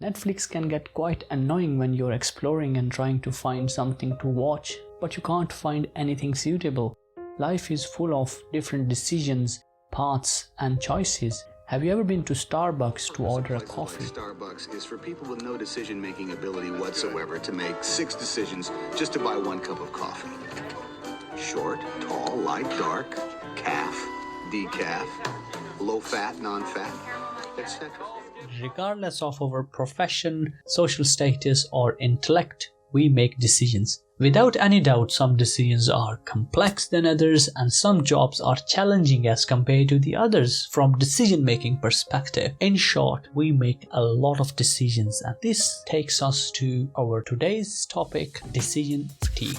Netflix can get quite annoying when you're exploring and trying to find something to watch, but you can't find anything suitable. Life is full of different decisions, paths, and choices. Have you ever been to Starbucks to order a coffee? Starbucks is for people with no decision-making ability whatsoever to make 6 decisions just to buy 1 cup of coffee. Short, tall, light, dark, calf, decaf, low-fat, non-fat, etc. Regardless of our profession, social status, or intellect, we make decisions. Without any doubt, some decisions are complex than others, and some jobs are challenging as compared to the others from decision-making perspective. In short, we make a lot of decisions, and this takes us to our today's topic, decision fatigue.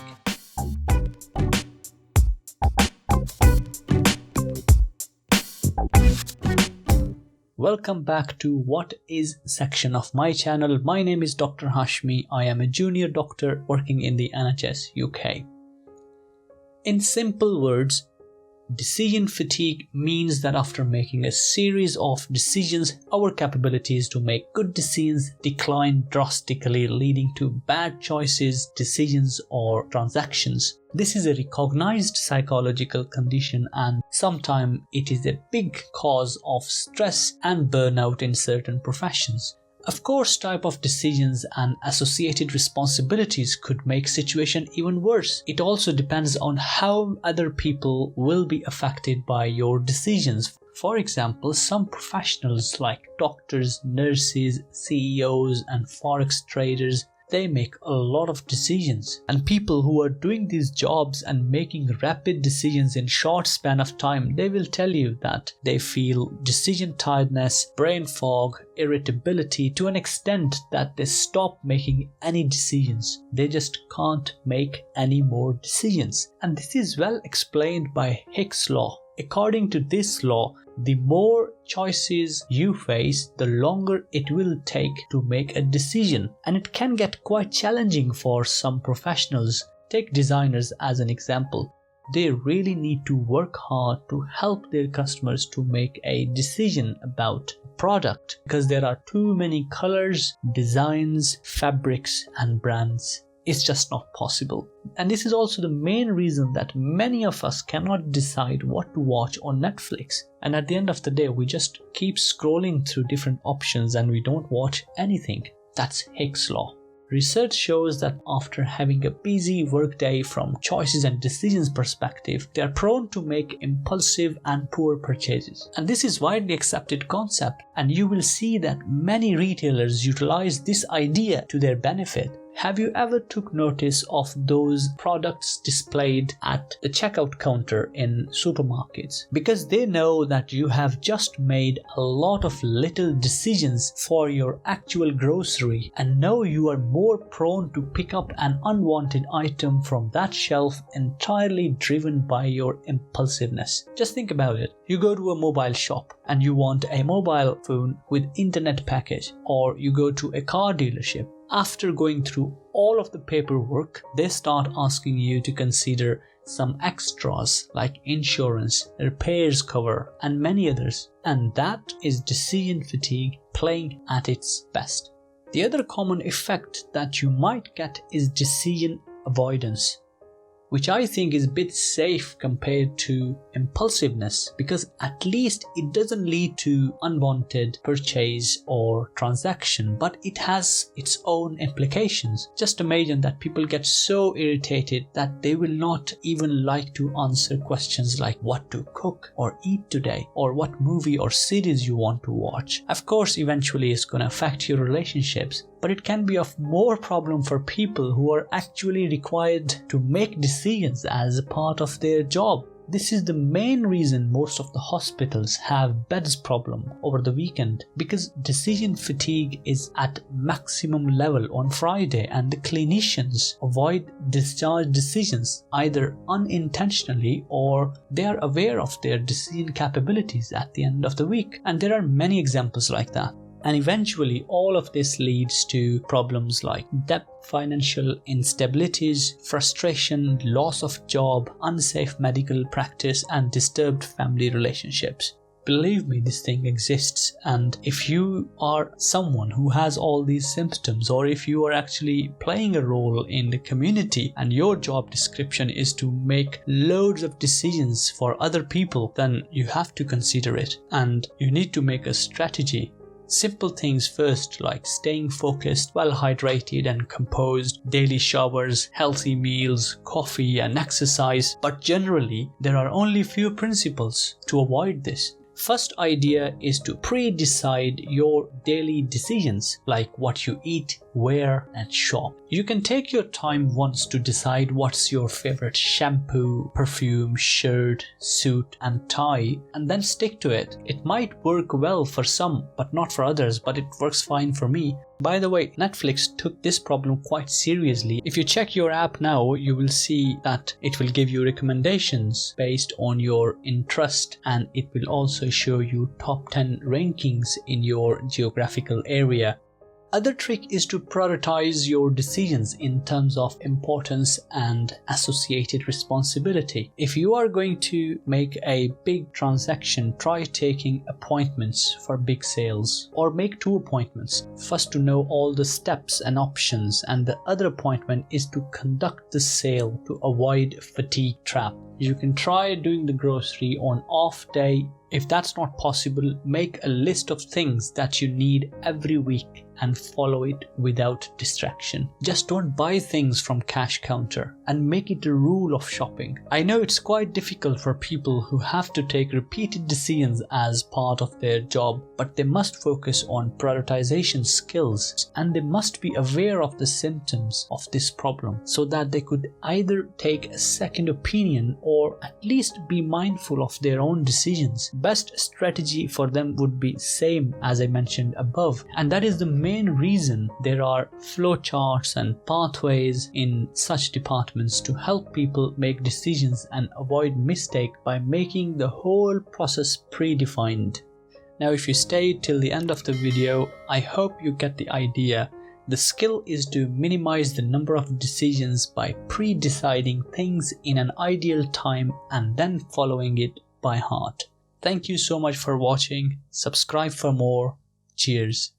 Welcome back to What Is section of my channel. My name is Dr. Hashmi. I am a junior doctor working in the NHS UK. In simple words, decision fatigue means that after making a series of decisions, our capabilities to make good decisions decline drastically, leading to bad choices, decisions, or transactions. This is a recognized psychological condition, and sometimes it is a big cause of stress and burnout in certain professions. Of course, type of decisions and associated responsibilities could make situation even worse. It also depends on how other people will be affected by your decisions. For example, some professionals like doctors, nurses, CEOs, and forex traders, they make a lot of decisions, and people who are doing these jobs and making rapid decisions in short span of time, they will tell you that they feel decision tiredness, brain fog, irritability to an extent that they stop making any decisions. They just can't make any more decisions, and this is well explained by Hick's law. According to this law, the more choices you face, the longer it will take to make a decision, and it can get quite challenging for some professionals. Take designers as an example. They really need to work hard to help their customers to make a decision about a product because there are too many colors, designs, fabrics, and brands. It's just not possible. And this is also the main reason that many of us cannot decide what to watch on Netflix. And at the end of the day, we just keep scrolling through different options and we don't watch anything. That's Hick's law. Research shows that after having a busy workday from choices and decisions perspective, they are prone to make impulsive and poor purchases. And this is widely accepted concept, and you will see that many retailers utilize this idea to their benefit. Have you ever took notice of those products displayed at the checkout counter in supermarkets? Because they know that you have just made a lot of little decisions for your actual grocery and know you are more prone to pick up an unwanted item from that shelf entirely driven by your impulsiveness. Just think about it. You go to a mobile shop and you want a mobile phone with internet package, or you go to a car dealership. After going through all of the paperwork, they start asking you to consider some extras like insurance, repairs cover, and many others. And that is decision fatigue playing at its best. The other common effect that you might get is decision avoidance, which I think is a bit safe compared to impulsiveness, because at least it doesn't lead to unwanted purchase or transaction, but it has its own implications. Just imagine that people get so irritated that they will not even like to answer questions like what to cook or eat today, or what movie or series you want to watch. Of course, eventually it's going to affect your relationships, but it can be of more problem for people who are actually required to make decisions as a part of their job. This is the main reason most of the hospitals have beds problem over the weekend, because decision fatigue is at maximum level on Friday, and the clinicians avoid discharge decisions either unintentionally or they are aware of their decision capabilities at the end of the week. And there are many examples like that. And eventually all of this leads to problems like debt, financial instabilities, frustration, loss of job, unsafe medical practice, and disturbed family relationships. believe me, this thing exists. And if you are someone who has all these symptoms, or if you are actually playing a role in the community and your job description is to make loads of decisions for other people, then you have to consider it and you need to make a strategy. Simple things first, like staying focused, well hydrated and composed, daily showers, healthy meals, coffee and exercise. But generally, there are only few principles to avoid this. First idea is to pre-decide your daily decisions, like what you eat, wear and shop. You can take your time once to decide what's your favorite shampoo, perfume, shirt, suit and tie, and then stick to it. It might work well for some but not for others, but it works fine for me. By the way, Netflix took this problem quite seriously. If you check your app now, you will see that it will give you recommendations based on your interest, and it will also show you top 10 rankings in your geographical area. Other trick is to prioritize your decisions in terms of importance and associated responsibility. If you are going to make a big transaction, try taking appointments for big sales, or make 2 appointments. First to know all the steps and options, and the other appointment is to conduct the sale to avoid fatigue trap. You can try doing the grocery on off day. If that's not possible, make a list of things that you need every week and follow it without distraction. Just don't buy things from cash counter and make it a rule of shopping. I know it's quite difficult for people who have to take repeated decisions as part of their job, but they must focus on prioritization skills and they must be aware of the symptoms of this problem so that they could either take a second opinion or at least be mindful of their own decisions. Best strategy for them would be same as I mentioned above, and that is the main reason there are flowcharts and pathways in such departments to help people make decisions and avoid mistake by making the whole process predefined. Now if you stayed till the end of the video, I hope you get the idea. The skill is to minimize the number of decisions by pre-deciding things in an ideal time and then following it by heart. Thank you so much for watching. Subscribe for more. Cheers.